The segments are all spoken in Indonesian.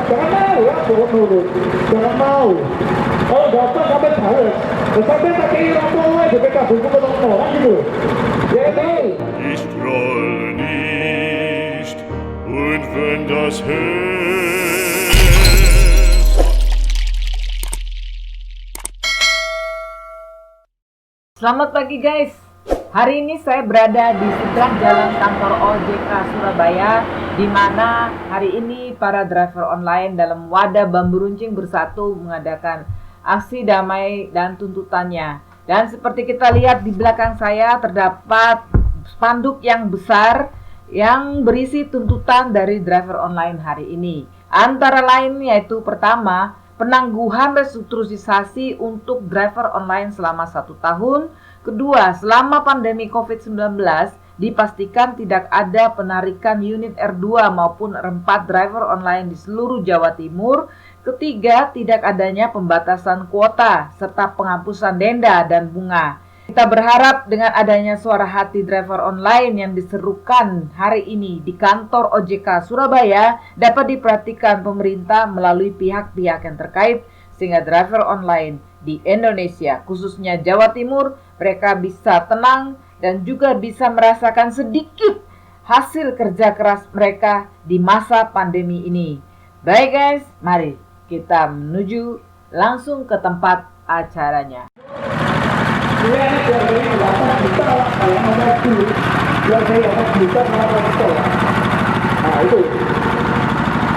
Jangan mau ya, turun nurut. Jangan mau. Kalau datang sampai bales, sampai tak kira apa BPKB itu ketemu orang gitu. Ya itu. Ich groll nicht, und wenn das Herz Selamat pagi guys. Hari ini saya berada di seberang jalan kantor OJK Surabaya, di mana hari ini para driver online dalam wadah bambu runcing bersatu mengadakan aksi damai dan tuntutannya. Dan seperti kita lihat di belakang saya terdapat spanduk yang besar yang berisi tuntutan dari driver online hari ini. Antara lain yaitu pertama, penangguhan restrukturisasi untuk driver online selama 1 tahun. Kedua, selama pandemi COVID-19 dipastikan tidak ada penarikan unit R2 maupun R4 driver online di seluruh Jawa Timur. Ketiga, tidak adanya pembatasan kuota serta penghapusan denda dan bunga. Kita berharap dengan adanya suara hati driver online yang diserukan hari ini di kantor OJK Surabaya dapat diperhatikan pemerintah melalui pihak-pihak yang terkait sehingga driver online di Indonesia, khususnya Jawa Timur, mereka bisa tenang dan juga bisa merasakan sedikit hasil kerja keras mereka di masa pandemi ini. Baik guys, mari kita menuju langsung ke tempat acaranya. Ini anak dari 8 juta lah, kalau mau maju. Biar dari 8 juta malah sekolah. Nah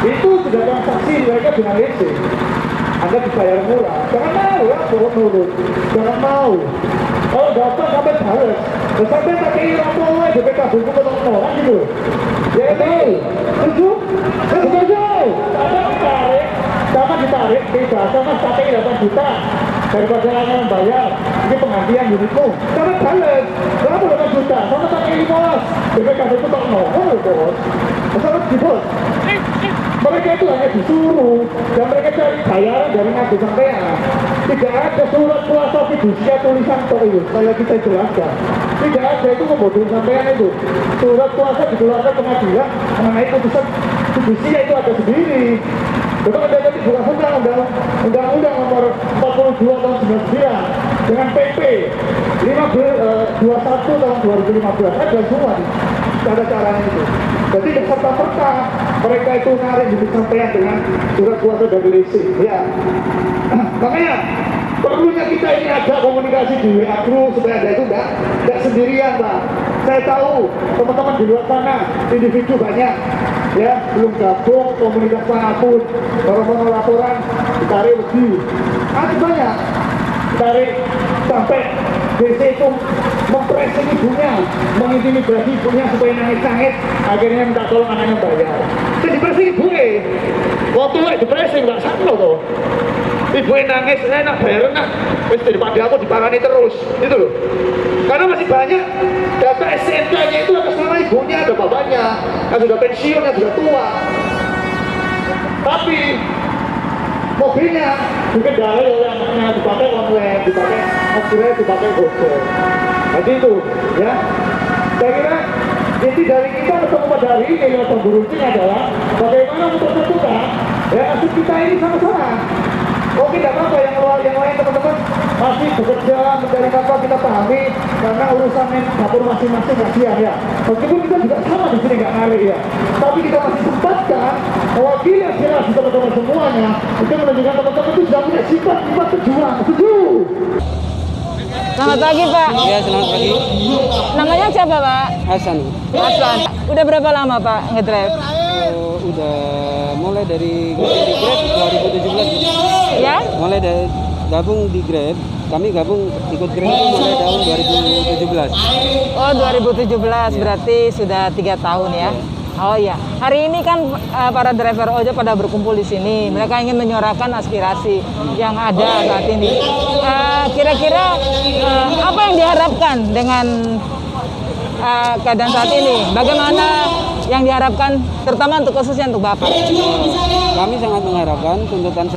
itu sudah transaksi mereka dengan leasing. Anda dibayar murah. Jangan mau ya, turun nurut. Jangan mau. Kalau datang sampai bales, sampai tak kira apa BPKB itu ketemu orang gitu. Ya itu. Setuju? Setuju. Sama ditarik, tidak. Sama starting 8 juta. Daripada yang bayar, ini penggantian unitmu. Sama bales. Berapa 8 juta? Sama tak kira bos. BPKB itu tak nongol bos. Sama di bos. Mereka itu hanya disuruh dan mereka cari bayaran dari ngadu sampean. Tidak ada surat kuasa fidusia tulisan itu, saya kita jelaskan. Tidak ada, itu membodohi sampean itu. Surat kuasa dikeluarkan pengadilan mengenai putusan fidusia itu ada sendiri. Betul ada tadi bukan undang-undang nomor 42 tahun 99 dengan PP 21 tahun 2015 ada semua nih cara-caranya itu. Jadi serta-merta mereka itu narik di sampean dengan surat kuasa dari leasing. Ya, makanya perlunya kita ini ada komunikasi di WA Group supaya ada itu tidak sendirian lah. Saya tahu teman-teman di luar sana individu banyak ya belum gabung komunitas manapun, baru laporan ditarik lebih. Ada banyak ditarik sampai DC itu mempressing ibunya, mengintimidasi ibunya supaya nangis-nangis, akhirnya minta tolong anaknya bayar. Jadi dipressing ibunya, waktu di pressing nggak sanggup tuh. Ibu yang nangis, saya nak bayar nak, wis daripada aku diparani terus, itu loh. Karena masih banyak data SNK-nya itu atas nama ibunya, ada bapaknya, yang sudah pensiun, yang sudah tua. Tapi mobilnya dikendali oleh anaknya, dipakai online, dipakai mobilnya, dipakai bocor. Jadi itu, ya. Saya kira inti dari kita ketemu pada hari ini yang pemburucing adalah bagaimana mempersatukan ya kasus kita ini sama-sama. Oke, tidak apa-apa yang lain teman-teman masih bekerja mencari apa kita pahami karena urusan dapur masing-masing kasihan ya. Meskipun kita juga sama di sini nggak ngalih ya, tapi kita masih sempatkan mewakili aspirasi teman-teman semuanya. Itu menunjukkan teman-teman itu sudah punya sifat pejuang. Setuju? Selamat pagi Pak. Ya, selamat pagi. Namanya siapa Pak? Hasan. Hasan. Udah berapa lama Pak ngedrive? Udah mulai dari di Grab 2017. Ya? Mulai dari gabung di Grab. Kami gabung ikut Grab itu mulai tahun 2017. Oh 2017 berarti sudah 3 tahun ya. Oh iya, hari ini kan para driver ojek pada berkumpul di sini. Mereka ingin menyuarakan aspirasi yang ada saat ini. Kira-kira apa yang diharapkan dengan keadaan saat ini? Bagaimana yang diharapkan, terutama untuk khususnya untuk Bapak? Kami sangat mengharapkan tuntutan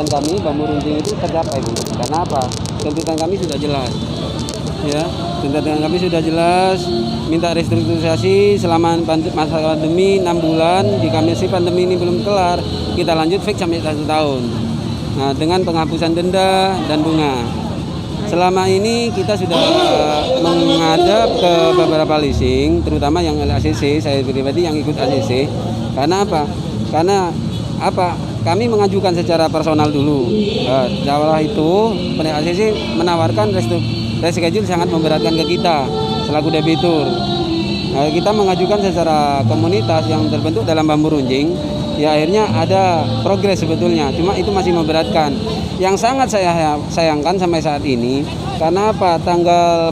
kami bambu runcing itu tercapai. Karena apa? Tuntutan kami sudah jelas. ya. Tuntutan kami sudah jelas, minta restrukturisasi selama masa pandemi 6 bulan. Jika masih pandemi ini belum kelar, kita lanjut fix sampai 1 tahun. Nah, dengan penghapusan denda dan bunga. Selama ini kita sudah menghadap ke beberapa leasing, terutama yang ACC, saya pribadi yang ikut ACC. Karena apa? Karena apa? Kami mengajukan secara personal dulu. Setelah itu, ACC menawarkan reschedule sangat memberatkan ke kita selaku debitur. Kita mengajukan secara komunitas yang terbentuk dalam Bambu Runcing. Ya akhirnya ada progres sebetulnya, cuma itu masih memberatkan. Yang sangat saya sayangkan sampai saat ini, karena apa?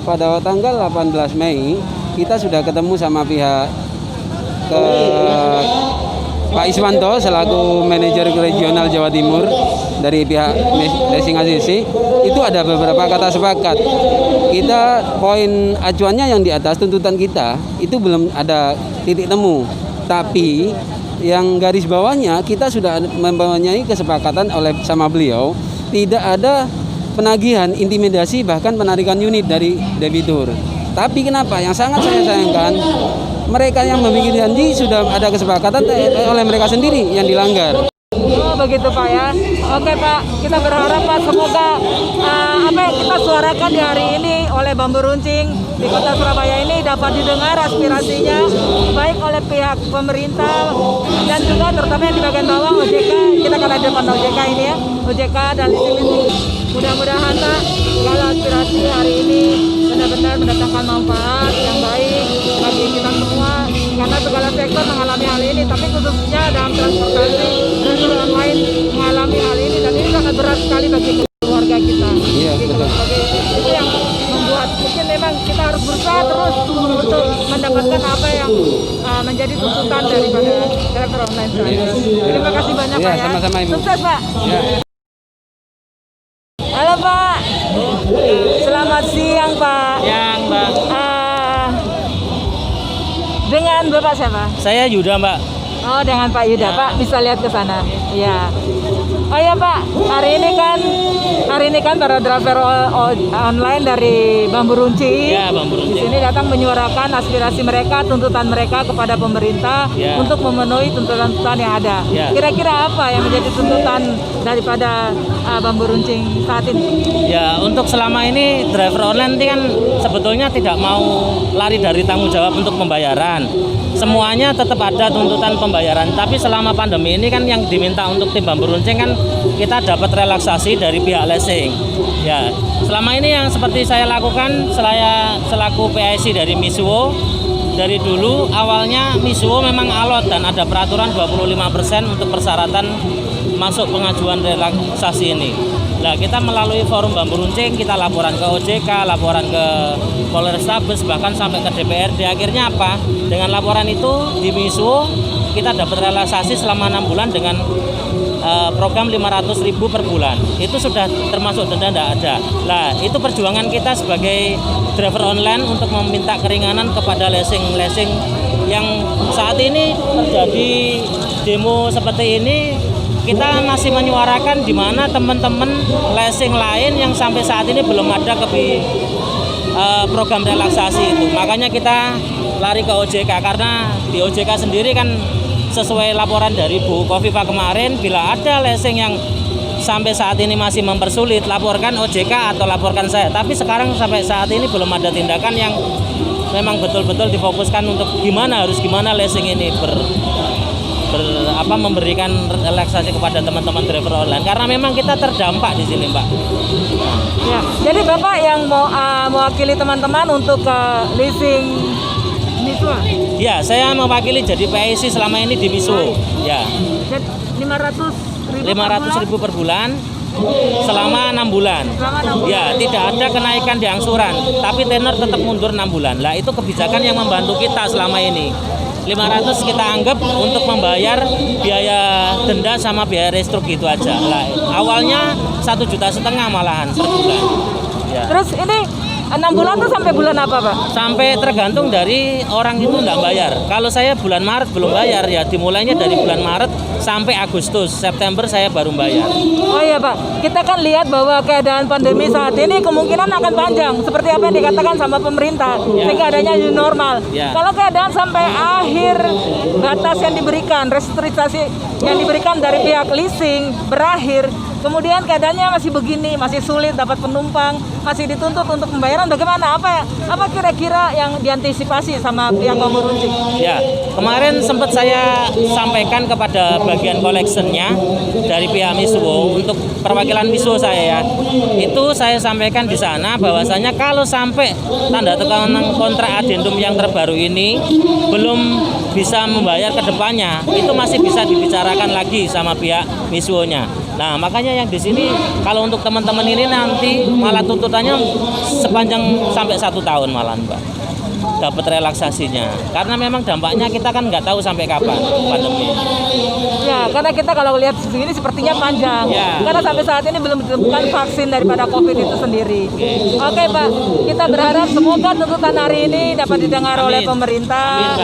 Pada tanggal 18 Mei kita sudah ketemu sama pihak Pak Iswanto selaku manajer regional Jawa Timur dari pihak Leasing ACC. Itu ada beberapa kata sepakat. Kita poin acuannya yang di atas tuntutan kita itu belum ada titik temu, tapi yang garis bawahnya kita sudah mempunyai kesepakatan sama beliau tidak ada penagihan, intimidasi, bahkan penarikan unit dari debitur. Tapi kenapa? Yang sangat saya sayangkan, mereka yang membuat janji sudah ada kesepakatan oleh mereka sendiri yang dilanggar. Oh begitu Pak ya. Oke Pak, kita berharap Pak semoga apa yang kita suarakan di hari ini oleh Bambu Runcing di Kota Surabaya ini dapat didengar aspirasinya baik oleh pihak pemerintah dan juga terutama yang di bagian bawah OJK. Kita akan ada depan OJK ini ya, OJK dan leasing. Mudah-mudahan Pak segala aspirasi hari ini benar-benar mendatangkan manfaat yang baik bagi kita semua, karena segala sektor mengalami hal ini, tapi khususnya dalam transportasi dan online mengalami hal ini, dan ini sangat berat sekali bagi keluarga kita. Iya, betul. Itu yang membuat mungkin memang kita harus berusaha terus untuk mendapatkan apa yang menjadi tuntutan daripada driver online saya. Terima kasih banyak Ya, Pak ya. sama-sama, Ibu. Sukses Pak. Ya. Halo Pak. Selamat siang Pak. Yang Mbak, Dengan Bapak siapa? saya Yuda Mbak. Oh, dengan Pak Yuda. Pak bisa lihat ke sana. Iya. Oh ya Pak, hari ini kan para driver online dari Bambu Runcing. Ya, Bambu Di Runcing. sini datang menyuarakan aspirasi mereka, tuntutan mereka kepada pemerintah Ya. untuk memenuhi tuntutan-tuntutan yang ada. Ya. Kira-kira apa yang menjadi tuntutan daripada Bambu Runcing saat ini? Ya, untuk selama ini driver online ini kan sebetulnya tidak mau lari dari tanggung jawab untuk pembayaran. Semuanya tetap ada tuntutan pembayaran, tapi selama pandemi ini kan yang diminta untuk tim Bambu Runcing kan kita dapat relaksasi dari pihak leasing. Ya, selama ini yang seperti saya lakukan selaku PIC dari Misuwo, dari dulu awalnya Misuwo memang alot dan ada peraturan 25% untuk persyaratan masuk pengajuan relaksasi ini. Nah, kita melalui forum Bambu Runcing, kita laporan ke OJK, laporan ke Polrestabes, bahkan sampai ke DPRD. Akhirnya apa? Dengan laporan itu di Misuwo kita dapat relaksasi selama 6 bulan dengan program 500.000 per bulan. Itu sudah termasuk denda, tidak ada. Nah, itu perjuangan kita sebagai driver online untuk meminta keringanan kepada leasing yang saat ini terjadi demo seperti ini. Kita masih menyuarakan di mana teman-teman leasing lain yang sampai saat ini belum ada program relaksasi itu. Makanya kita lari ke OJK, karena di OJK sendiri kan sesuai laporan dari Bu Kofifa kemarin, bila ada leasing yang sampai saat ini masih mempersulit, laporkan OJK atau laporkan saya. Tapi sekarang sampai saat ini belum ada tindakan yang memang betul-betul difokuskan untuk gimana leasing ini memberikan relaksasi kepada teman-teman driver online, karena memang kita terdampak di sini, Mbak. Ya, jadi Bapak yang mau mewakili teman-teman untuk leasing Misuwo. Ya, saya mewakili jadi PIC selama ini di Misuwo. Ya, 500.000 per bulan selama 6 bulan. Ya, tidak ada kenaikan di angsuran, tapi tenor tetap mundur 6 bulan. Lah, itu kebijakan yang membantu kita selama ini. 500 kita anggap untuk membayar biaya denda sama biaya restruk gitu aja. Lah, awalnya 1,5 juta malahan per bulan. Ya. Terus ini 6 bulan tuh sampai bulan apa, Pak? Sampai tergantung dari orang itu nggak bayar. Kalau saya bulan Maret belum bayar ya dimulainya dari bulan Maret sampai Agustus, September saya baru bayar. Oh iya, Pak, kita kan lihat bahwa keadaan pandemi saat ini kemungkinan akan panjang seperti apa yang dikatakan sama pemerintah, sehingga adanya new normal. Ya. Kalau keadaan sampai akhir batas yang diberikan, restriksasi yang diberikan dari pihak leasing berakhir, kemudian keadaannya masih begini, masih sulit dapat penumpang, masih dituntut untuk pembayaran, bagaimana? Apa kira-kira yang diantisipasi sama pihak Bamburuncing? Ya, kemarin sempat saya sampaikan kepada bagian collectionnya dari pihak Miswo untuk perwakilan Miswo saya ya. Itu saya sampaikan di sana bahwasanya kalau sampai tanda tangan kontrak adendum yang terbaru ini belum bisa membayar ke depannya, itu masih bisa dibicarakan lagi sama pihak Miswo-nya. Nah, makanya yang di sini kalau untuk teman-teman ini nanti malah tuntutannya sepanjang sampai 1 tahun malah, Mbak. Dapat relaksasinya. Karena memang dampaknya kita kan nggak tahu sampai kapan pandemi. Ya, karena kita kalau lihat begini sepertinya panjang. Ya. Karena sampai saat ini belum ditemukan vaksin daripada COVID itu sendiri. Oke, Pak, kita berharap semoga tuntutan hari ini dapat didengar oleh pemerintah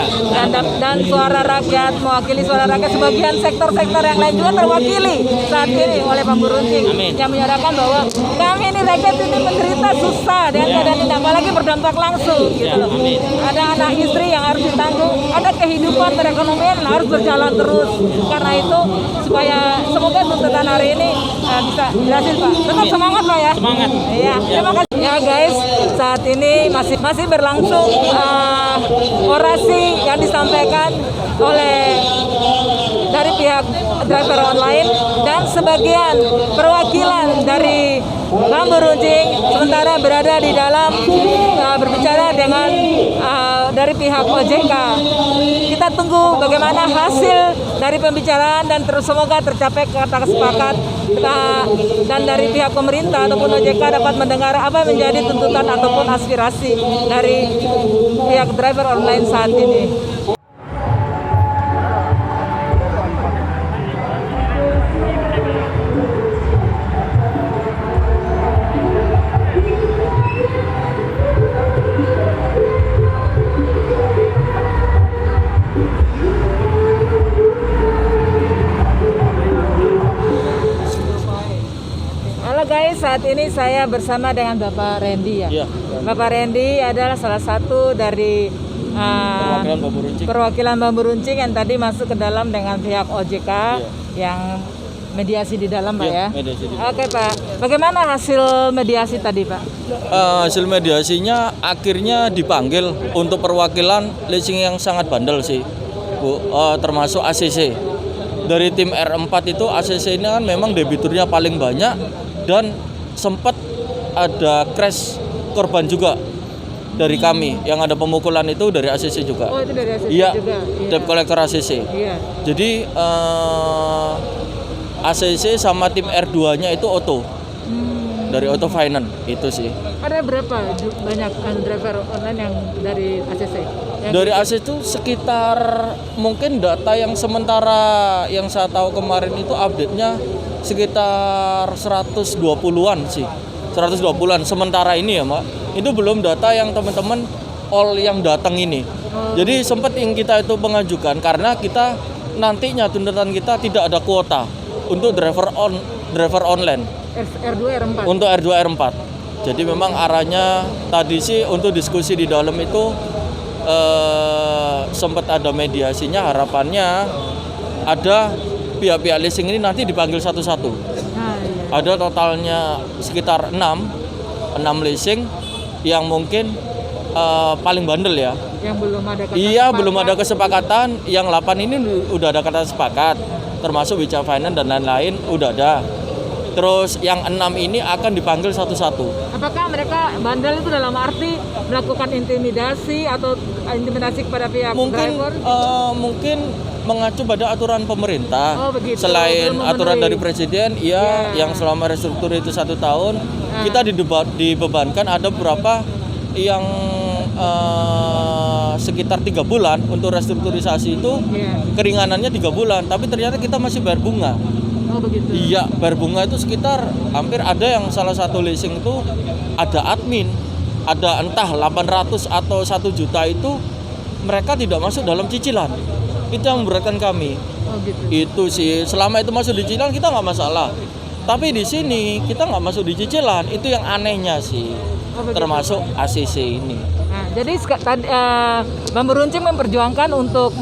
dan suara rakyat, mewakili suara rakyat. Sebagian sektor-sektor yang lain juga terwakili saat ini oleh Bamburuncing yang menyatakan bahwa kami ini rakyat ini menderita susah dengan keadaan ini, apalagi berdampak langsung gitu loh. Ada anak istri yang harus ditanggung, ada kehidupan perekonomian yang harus berjalan terus. Karena itu supaya semoga tuntutan hari ini bisa berhasil, Pak. Tetap semangat, Pak ya. Semangat. Iya, terima kasih. Ya guys, saat ini masih berlangsung orasi yang disampaikan oleh dari pihak driver online dan sebagian perwakilan dari Bamburuncing sementara berada di dalam berbicara dengan dari pihak OJK. Kita tunggu bagaimana hasil dari pembicaraan dan terus semoga tercapai kata sepakat dan dari pihak pemerintah ataupun OJK dapat mendengar apa menjadi tuntutan ataupun aspirasi dari pihak driver online saat ini. Guys, saat ini saya bersama dengan Bapak Randy ya. Bapak Randy adalah salah satu dari perwakilan Bamburuncing yang tadi masuk ke dalam dengan pihak OJK yang mediasi di dalam, Pak ya. Oke, Pak. Bagaimana hasil mediasi tadi, Pak? Hasil mediasinya akhirnya dipanggil untuk perwakilan leasing yang sangat bandel sih, Bu. Termasuk ACC. Dari tim R4 itu ACC ini kan memang debiturnya paling banyak. Dan sempat ada crash korban juga dari kami yang ada pemukulan itu dari ACC juga. Oh, itu dari ACC iya, juga. Iya. Debt collector ACC. Iya. Jadi ACC sama tim R2-nya itu auto. Dari Auto Finance itu sih. Ada berapa banyak driver online yang dari ACC? Dari ACC itu sekitar mungkin data yang sementara yang saya tahu kemarin itu update-nya sekitar 120-an sih. 120-an sementara ini ya, Mbak. Itu belum data yang teman-teman all yang datang ini. Jadi sempat yang kita itu mengajukan karena kita nantinya tuntutan kita tidak ada kuota untuk driver online. R2 R4. Untuk R2 R4. Jadi memang arahnya tadi sih untuk diskusi di dalam itu sempat ada mediasinya, harapannya ada pihak-pihak leasing ini nanti dipanggil satu-satu. Ada totalnya sekitar 6 leasing yang mungkin paling bandel ya. Yang belum ada kata Iya, sepakat. belum ada kesepakatan. Yang 8 ini udah ada kata sepakat, termasuk Wija Finance dan lain-lain udah ada. Terus yang 6 ini akan dipanggil satu-satu. Apakah mereka bandel itu dalam arti melakukan intimidasi atau intimidasi kepada pihak driver? Mungkin mengacu pada aturan pemerintah. Oh, begitu. Selain Belum aturan memenuhi. dari presiden, ya, yang selama restruktur itu 1 tahun, kita dibebankan ada beberapa yang sekitar 3 bulan untuk restrukturisasi itu, keringanannya 3 bulan, tapi ternyata kita masih bayar bunga. Oh, begitu. Iya, bayar bunga itu sekitar hampir ada yang salah satu leasing itu ada admin ada entah 800 atau 1 juta itu mereka tidak masuk dalam cicilan. Itu yang memberatkan kami. Oh gitu. Itu sih, selama itu masuk di cicilan kita nggak masalah. Tapi di sini kita nggak masuk di cicilan, itu yang anehnya sih. begitu. Termasuk ACC ini. Nah, jadi Bambu Runcing memperjuangkan untuk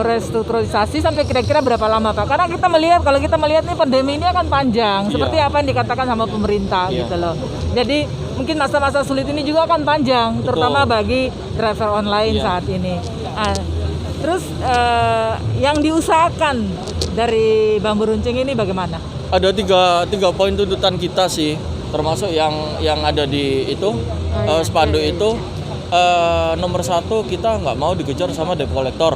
restrukturisasi sampai kira-kira berapa lama Pak? Karena kita melihat, kalau kita melihat nih pandemi ini akan panjang, seperti apa yang dikatakan sama pemerintah gitu loh. Jadi mungkin masa-masa sulit ini juga akan panjang, terutama bagi driver online saat ini. Nah, terus yang diusahakan dari Bambu Runcing ini bagaimana? Ada tiga poin tuntutan kita sih, termasuk yang ada di itu spanduk itu. Nomor 1 kita nggak mau dikejar sama debt collector.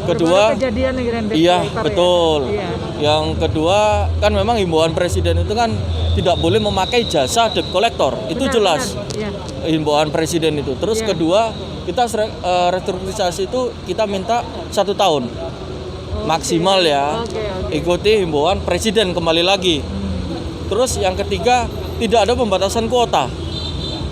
Kedua, kejadian iya betul. Ya? Iya. Yang kedua kan memang himbauan presiden itu kan tidak boleh memakai jasa debt collector. Itu jelas. Iya. Himbauan presiden itu. Terus kedua, kita restrukturisasi itu kita minta 1 tahun maksimal ya. Ikuti himbauan presiden kembali lagi. Terus yang ketiga, tidak ada pembatasan kuota.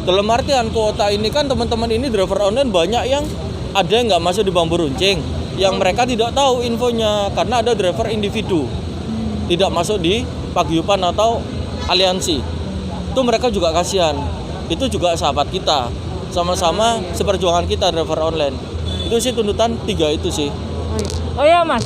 Dalam artian kuota ini kan teman-teman ini driver online banyak yang ada yang nggak masuk di Bambu Runcing, yang mereka tidak tahu infonya karena ada driver individu tidak masuk di paguyuban atau aliansi. Itu mereka juga kasihan. Itu juga sahabat kita, sama-sama seperjuangan kita driver online. Itu sih tuntutan 3 itu sih. Oh ya Mas,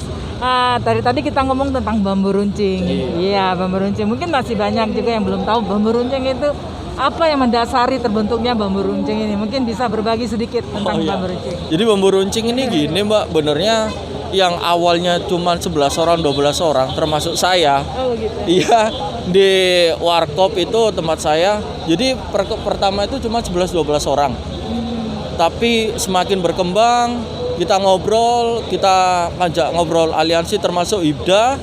tadi kita ngomong tentang Bambu Runcing. Iya, Bambu Runcing. Mungkin masih banyak juga yang belum tahu Bambu Runcing itu apa yang mendasari terbentuknya Bambu Runcing ini. Mungkin bisa berbagi sedikit tentang Bambu Runcing. Jadi Bambu Runcing ini gini Mbak, benernya yang awalnya cuma 11 orang, 12 orang termasuk saya. Oh gitu. Iya, di Warkop itu tempat saya. Jadi pertama itu cuma 11-12 orang. Tapi semakin berkembang, kita ngobrol, kita ngajak ngobrol aliansi termasuk IBDA,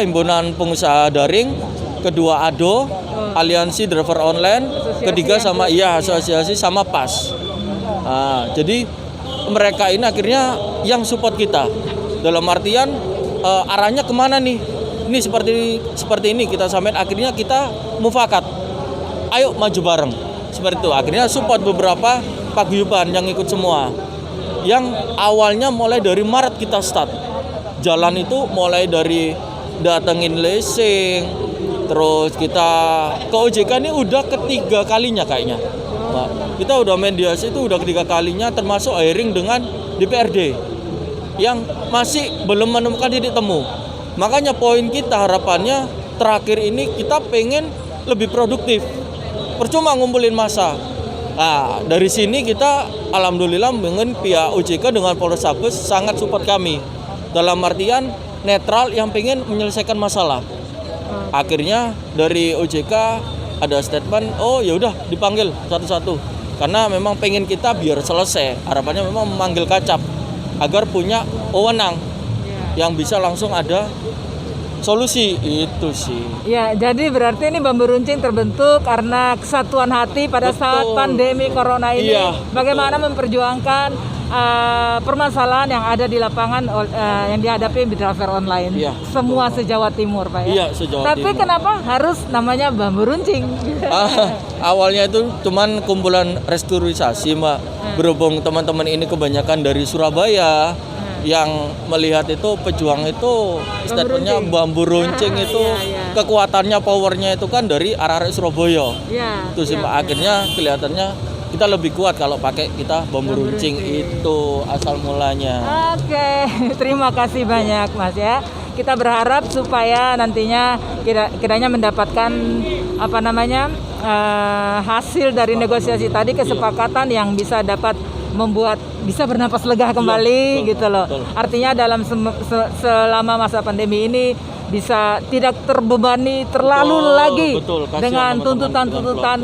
Himpunan Pengusaha Daring, kedua ADO, aliansi driver online, ketiga sama asosiasi sama PAS. Nah, jadi mereka ini akhirnya yang support kita. Dalam artian arahnya kemana nih? Ini seperti ini kita sampaikan. Akhirnya kita mufakat. Ayo maju bareng. Seperti itu. Akhirnya support beberapa paguyuban yang ikut semua. Yang awalnya mulai dari Maret kita start. Jalan itu mulai dari datengin leasing, terus kita ke OJK ini udah ketiga kalinya kayaknya. Kita udah mediasi itu udah ketiga kalinya, termasuk hearing dengan DPRD yang masih belum menemukan titik temu. Makanya poin kita harapannya terakhir ini kita pengen lebih produktif. Percuma ngumpulin massa. Nah, dari sini kita alhamdulillah dengan pihak OJK dengan Polrestabes sangat support kami. Dalam artian netral yang pengen menyelesaikan masalah. Akhirnya dari OJK ada statement, oh ya udah dipanggil satu-satu. Karena memang pengen kita biar selesai. Harapannya memang memanggil Kacap agar punya wewenang yang bisa langsung ada solusi itu sih. Ya, jadi berarti ini Bambu Runcing terbentuk karena kesatuan hati pada saat pandemi corona ini. Bagaimana memperjuangkan permasalahan yang ada di lapangan yang dihadapi driver online. Semua se-Jawa Timur, Pak ya. Iya, se-Jawa Tapi Timur. kenapa harus namanya Bambu Runcing? Awalnya itu cuman kumpulan restrukturisasi, Mbak. Berhubung teman-teman ini kebanyakan dari Surabaya. Yang melihat itu pejuang itu statementnya Bambu Runcing itu kekuatannya, powernya itu kan dari arah-arah Surabaya. Itu sih Pak, akhirnya kelihatannya kita lebih kuat kalau pakai kita Bambu Runcing itu asal mulanya. Oke, terima kasih banyak Mas ya. Kita berharap supaya nantinya kiranya mendapatkan hasil dari negosiasi tadi, kesepakatan yang bisa dapat membuat bisa bernapas lega kembali gitu loh. Artinya dalam selama masa pandemi ini bisa tidak terbebani terlalu lagi dengan tuntutan-tuntutan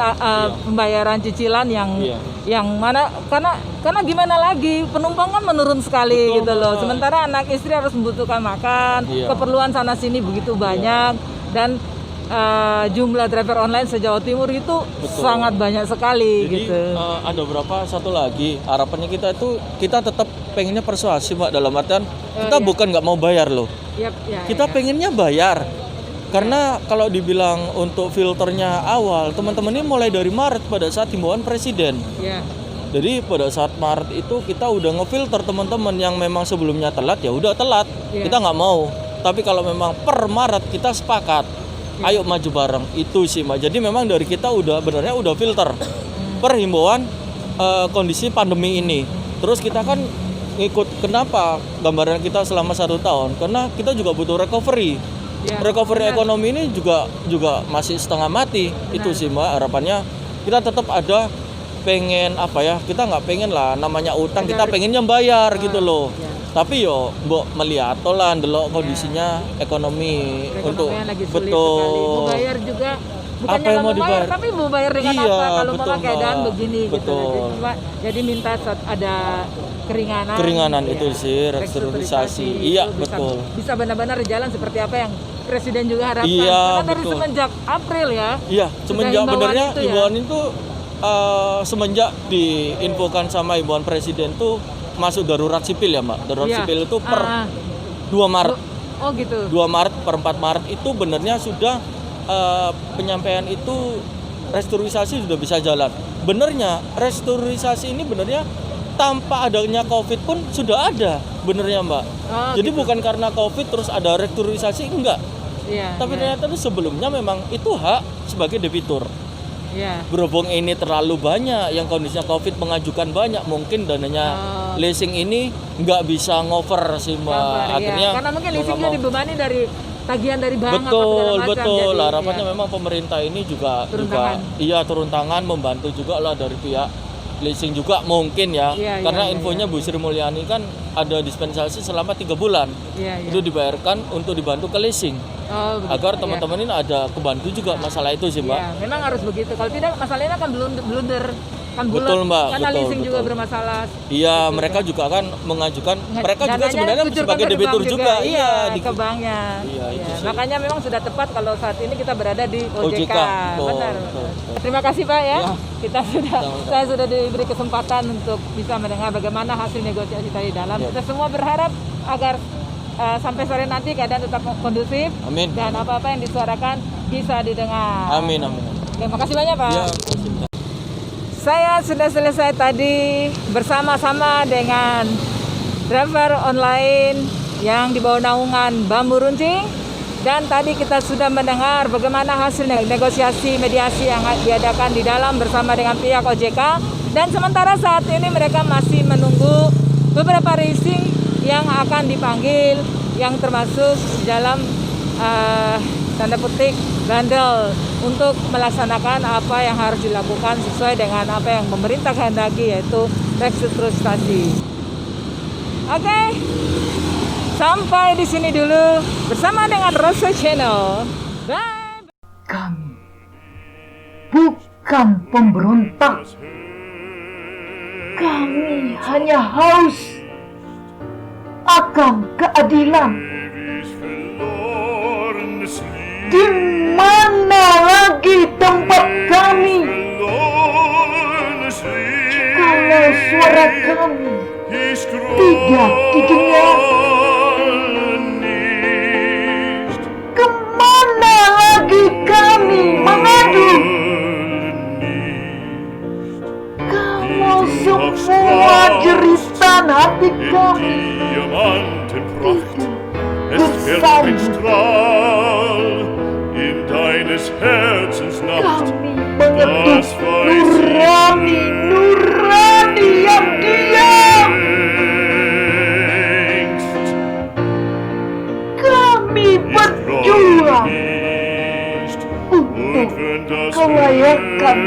pembayaran cicilan yang mana karena gimana lagi, penumpang kan menurun sekali gitu loh. Sementara anak istri harus membutuhkan makan, keperluan sana sini begitu banyak, dan jumlah driver online se-Jawa Timur itu sangat banyak sekali. Jadi, gitu. Ada berapa satu lagi harapannya kita tetap pengennya persuasi Mbak, dalam artian kita bukan nggak mau bayar loh. Kita pengennya bayar Karena kalau dibilang untuk filternya awal, teman-teman ini mulai dari Maret pada saat himbauan Presiden. Ya. Jadi pada saat Maret itu kita udah ngefilter teman-teman yang memang sebelumnya telat, ya udah telat, kita nggak mau. Tapi kalau memang per Maret kita sepakat, ayo maju bareng, itu sih Mbak. Jadi memang dari kita udah benernya udah filter per himbauan kondisi pandemi ini. Terus kita kan ngikut, kenapa gambaran kita selama 1 tahun? Karena kita juga butuh recovery. Recovery ekonomi ini juga masih setengah mati. Itu sih Mbak, harapannya kita tetap ada, pengen apa ya, kita nggak pengen lah namanya utang, kita pengennya bayar gitu loh. Tapi yo mbok melihat lah ndelok kondisinya ekonomi untuk lagi sulit betul sekali. Mau bayar juga bukannya apa yang nggak mau dibayar, tapi mau bayar dengan iya, apa kalau betul, memang keadaan Mbak. begini Betul. gitu. Jadi minta ada keringanan itu sih, restrukturisasi. Iya, betul. Bisa benar-benar jalan seperti apa yang Presiden juga harapkan. Iya, Karena dari betul. semenjak April ya. Iya, semenjak himbauan benernya itu ya. himbauan itu semenjak diinfokan sama himbauan Presiden tuh masuk darurat sipil ya Mbak. Darurat sipil itu per 2 Maret. Oh gitu. 2 Maret per 4 Maret itu benernya sudah penyampaian itu restrukturisasi sudah bisa jalan. Benernya restrukturisasi ini benernya tanpa adanya COVID pun sudah ada benernya Mbak. Jadi gitu. bukan karena COVID terus ada restrukturisasi, enggak. Iya. Tapi ternyata itu sebelumnya memang itu hak sebagai debitur. Iya. Berhubung ini terlalu banyak yang kondisinya COVID mengajukan banyak, mungkin dananya leasing ini nggak bisa ngover sih Mbak. Sabar, Akhirnya karena mungkin mau leasingnya nggak mau. dibebani dari tagihan dari bank apa segala Betul, macam. betul. Jadi, Harapannya memang pemerintah ini juga turun tangan membantu juga lah dari pihak leasing juga mungkin ya. Karena infonya Bu Sri Mulyani kan ada dispensasi selama 3 bulan. Itu dibayarkan untuk dibantu ke leasing. Agar teman-teman ini ada kebantu juga masalah itu sih Mbak. Iya, memang harus begitu. Kalau tidak masalahnya kan blunder. Kan bulat. Betul Mbak, Karena betul, leasing juga betul. bermasalah. Iya, mereka juga kan mengajukan, mereka juga Dananya sebenarnya dikucurkan sebagai ke debitur bank juga. Iya, ke banknya. Iya, itu sih. Makanya memang sudah tepat kalau saat ini kita berada di OJK. Betul, Benar. betul. Terima kasih Pak ya. Ya. Saya sudah diberi kesempatan untuk bisa mendengar bagaimana hasil negosiasi tadi dalam. Ya. Kita semua berharap agar sampai sore nanti keadaan tetap kondusif. Amin. Dan apa-apa yang disuarakan bisa didengar. Amin, amin. Terima kasih banyak Pak. Ya. Saya sudah selesai tadi bersama-sama dengan driver online yang di bawah naungan Bambu Runcing, dan tadi kita sudah mendengar bagaimana hasil negosiasi mediasi yang diadakan di dalam bersama dengan pihak OJK, dan sementara saat ini mereka masih menunggu beberapa racing yang akan dipanggil, yang termasuk dalam tanda petik bandel untuk melaksanakan apa yang harus dilakukan sesuai dengan apa yang pemerintah kehendaki, yaitu restrukturisasi. Oke, sampai di sini dulu bersama dengan Rosso Channel. Bye. Kami bukan pemberontak. Kami hanya haus akan keadilan. Di mana lagi tempat kami kalau suara kami tidak didengar? Kemana lagi kami mengadu? Kalau semua jeritan hati kami in deines Herzens Nacht. kami mengetuk nurani yang diam. Kami berjuang untuk kelayakan